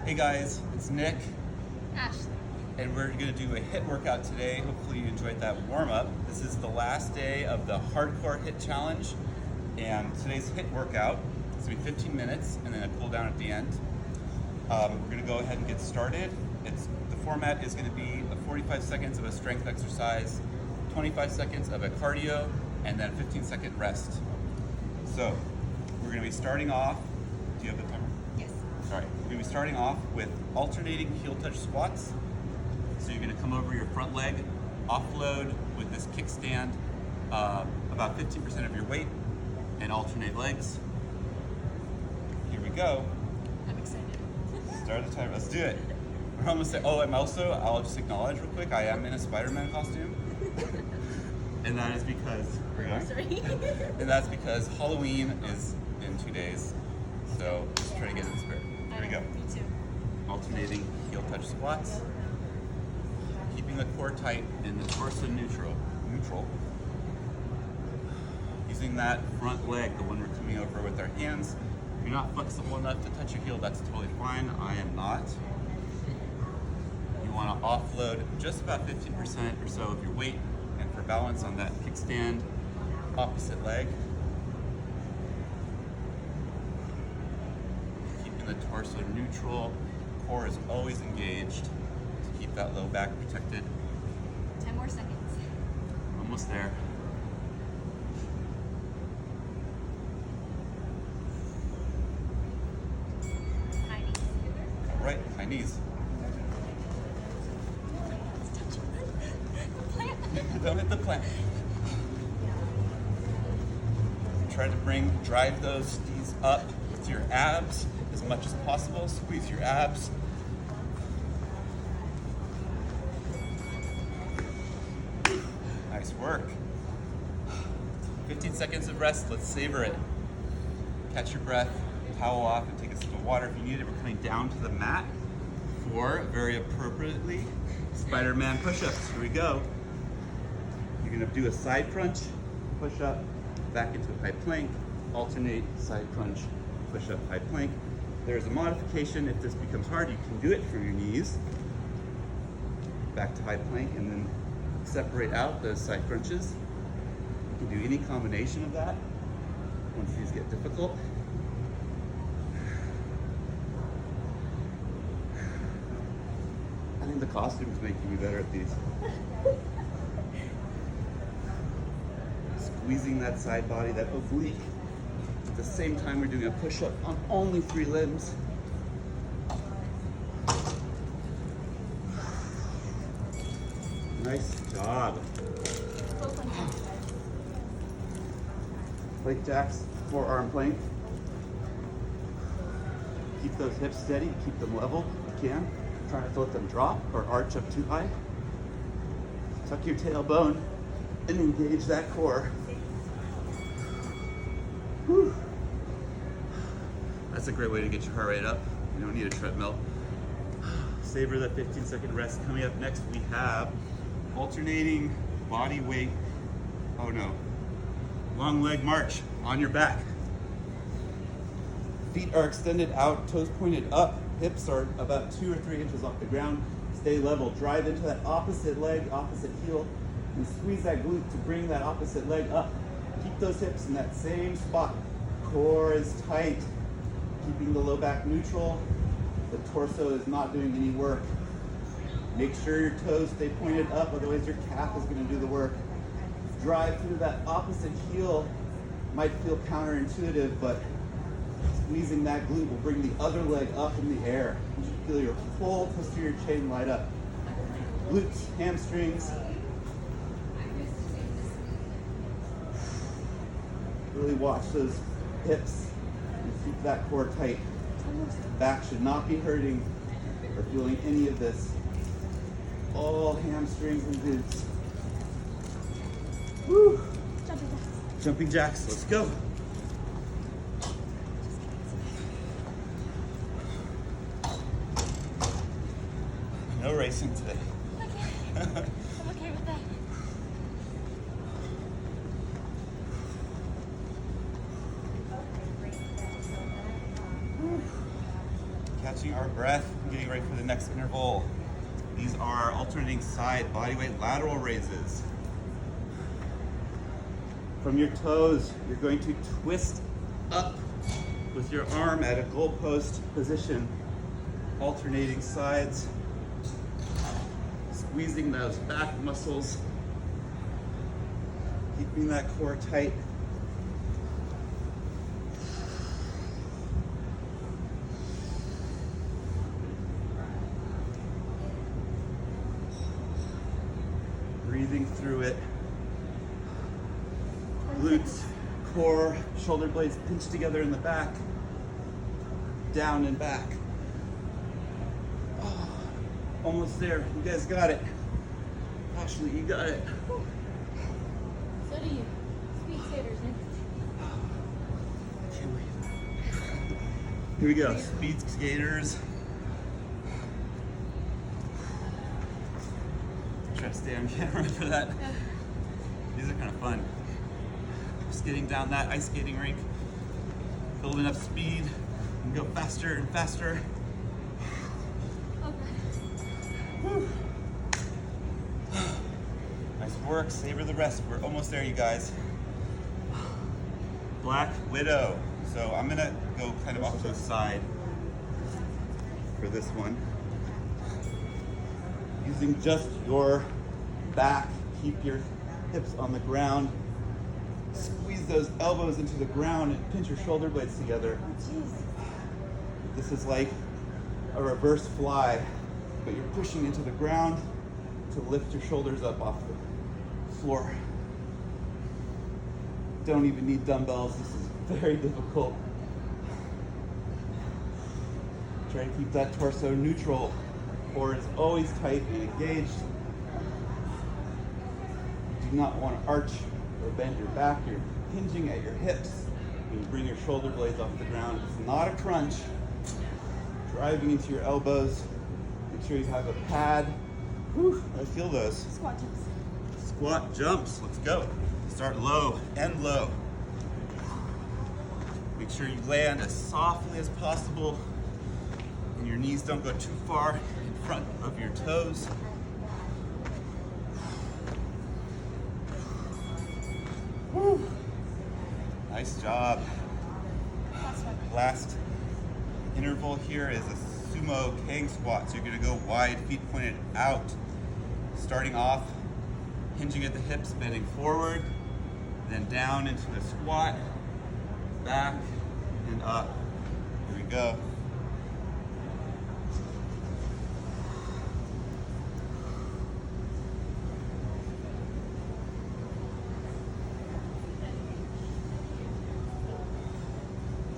Hey guys, it's Nick, Ashley. and we're going to do a HIIT workout today. Hopefully you enjoyed that warm-up. This is the last day of the HardCore-HIIT challenge, and today's HIIT workout is going to be 15 minutes and then a cool down at the end. We're going to go ahead and get started. The format is going to be 45 seconds of a strength exercise, 25 seconds of a cardio, and then a 15-second rest. So we're going to be starting off. Do you have the timer? Yes. All right, we're going to be starting off with alternating heel touch squats. So you're going to come over your front leg, offload with this kickstand, about 15% of your weight, and alternate legs. Here we go. I'm excited. Start the timer. Let's do it. We're almost there. Oh, I'll just acknowledge real quick, I am in a Spiderman costume. And that is because, Sorry. and that's because Halloween is in 2 days. So just try to get in the spirit. Here we go. Me too. Alternating heel touch squats. Keeping the core tight and the torso neutral. Using that front leg, the one we're coming over with our hands. If you're not flexible enough to touch your heel, that's totally fine. I am not. You want to offload just about 15% or so of your weight, and for balance on that kickstand, opposite leg. Keeping the torso neutral, core is always engaged to keep that low back protected. 10 more seconds. Almost there. High knees. All right, high knees. It's touching the plant. Don't hit the plant. Try to drive those knees up with your abs as much as possible. Squeeze your abs. Nice work. 15 seconds of rest. Let's savor it. Catch your breath, towel off, and take a sip of water if you need it. We're coming down to the mat for, very appropriately, Spiderman push-ups. Here we go. You're gonna do a side crunch, push up, back into a high plank, alternate side crunch, push up, high plank. There's a modification. If this becomes hard, you can do it from your knees. Back to high plank and then separate out those side crunches. You can do any combination of that once these get difficult. I think the costume's making me better at these. Squeezing that side body, that oblique. At the same time, we're doing a push-up on only 3 limbs. Nice job. Plank jacks, forearm plank. Keep those hips steady, keep them level if you can. Try not to let them drop or arch up too high. Tuck your tailbone and engage that core. Whew. That's a great way to get your heart rate up. You don't need a treadmill. Savor the 15-second rest. Coming up next, we have alternating body weight. Oh no. Long leg march on your back. Feet are extended out, toes pointed up. Hips are about 2 or 3 inches off the ground. Stay level. Drive into that opposite leg, opposite heel, and squeeze that glute to bring that opposite leg up. Keep those hips in that same spot. Core is tight, keeping the low back neutral. The torso is not doing any work. Make sure your toes stay pointed up, otherwise your calf is going to do the work. Drive through that opposite heel. Might feel counterintuitive, but squeezing that glute will bring the other leg up in the air. You should feel your full posterior chain light up. Glutes, hamstrings. Really watch those hips and keep that core tight. Back should not be hurting or feeling any of this. All hamstrings and glutes. Woo. Jumping jacks, let's go. No racing today. Okay. I'm okay with that. catching our breath, getting ready for the next interval. These are alternating side bodyweight lateral raises. From your toes, you're going to twist up with your arm at a goalpost position, alternating sides, squeezing those back muscles, keeping that core tight. Breathing through it. Glutes, core, shoulder blades pinched together in the back, down and back. Oh, almost there. You guys got it. Ashley, you got it. So do you. Speed skaters, man. Can't wait. Here we go. Speed skaters. Try to stay on camera for that. Yeah. These are kind of fun. Skating down that ice skating rink, building up speed, and go faster and faster. Okay. Nice work, savor the rest. We're almost there, you guys. Black Widow. So I'm gonna go kind of off to the side for this one. Using just your back, keep your hips on the ground. Squeeze those elbows into the ground and pinch your shoulder blades together. Oh, jeez. This is like a reverse fly, but you're pushing into the ground to lift your shoulders up off the floor. Don't even need dumbbells. This is very difficult. Try to keep that torso neutral. Core is always tight and engaged. You do not want to arch or bend your back. You're hinging at your hips when you bring your shoulder blades off the ground. It's not a crunch. Driving into your elbows. Make sure you have a pad. Whew, I feel those. Squat jumps. Squat jumps. Let's go. Start low, end low. Make sure you land as softly as possible and your knees don't go too far in front of your toes. Woo. Nice job. Last interval here is a Sumo Kang squat. So you're gonna go wide, feet pointed out. Starting off, hinging at the hips, bending forward, then down into the squat, back and up. Here we go.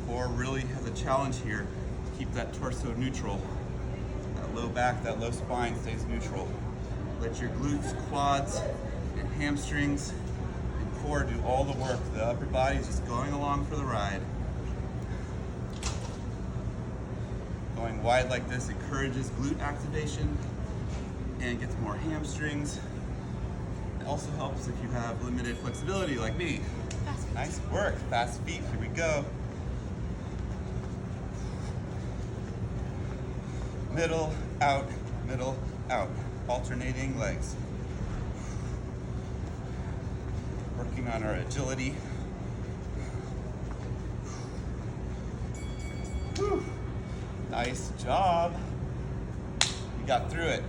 Core really has a challenge here to keep that torso neutral. That low back, that low spine stays neutral. Let your glutes, quads, and hamstrings and core do all the work. The upper body is just going along for the ride. Going wide like this encourages glute activation and gets more hamstrings. It also helps if you have limited flexibility like me. Nice work, fast feet, here we go. Middle, out, alternating legs. Working on our agility. Whew. Nice job. You got through it.